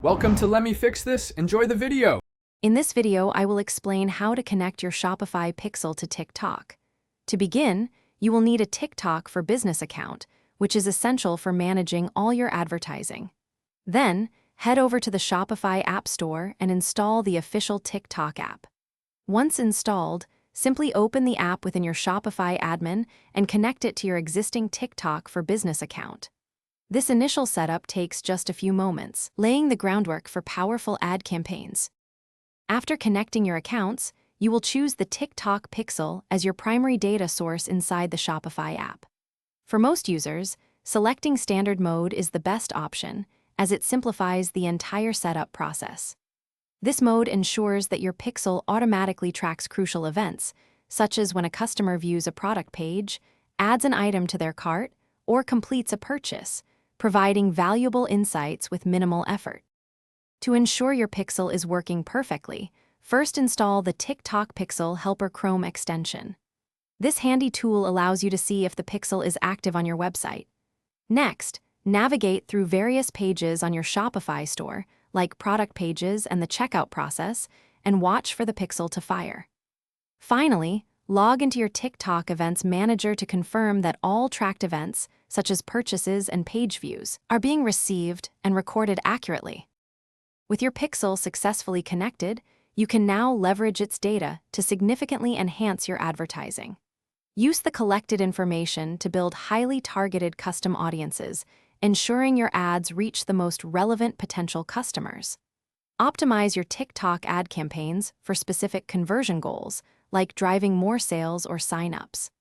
Welcome to Let Me Fix This. Enjoy the video. In this video, I will explain how to connect your Shopify pixel to TikTok. To begin, you will need a TikTok for Business account, which is essential for managing all your advertising. Then, head over to the Shopify App Store and install the official TikTok app. Once installed, simply open the app within your Shopify admin and connect it to your existing TikTok for Business account. This initial setup takes just a few moments, laying the groundwork for powerful ad campaigns. After connecting your accounts, you will choose the TikTok pixel as your primary data source inside the Shopify app. For most users, selecting standard mode is the best option, as it simplifies the entire setup process. This mode ensures that your pixel automatically tracks crucial events, such as when a customer views a product page, adds an item to their cart, or completes a purchase, providing valuable insights with minimal effort. To ensure your pixel is working perfectly, first install the TikTok Pixel Helper Chrome extension. This handy tool allows you to see if the pixel is active on your website. Next, navigate through various pages on your Shopify store, like product pages and the checkout process, and watch for the pixel to fire. Finally, log into your TikTok Events Manager to confirm that all tracked events, such as purchases and page views, are being received and recorded accurately. With your pixel successfully connected, you can now leverage its data to significantly enhance your advertising. Use the collected information to build highly targeted custom audiences, ensuring your ads reach the most relevant potential customers. Optimize your TikTok ad campaigns for specific conversion goals, like driving more sales or sign-ups.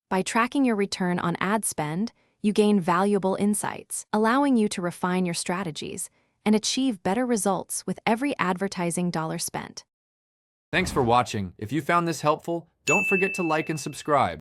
By tracking your return on ad spend, you gain valuable insights, allowing you to refine your strategies and achieve better results with every advertising dollar spent. Thanks for watching. If you found this helpful, don't forget to like and subscribe.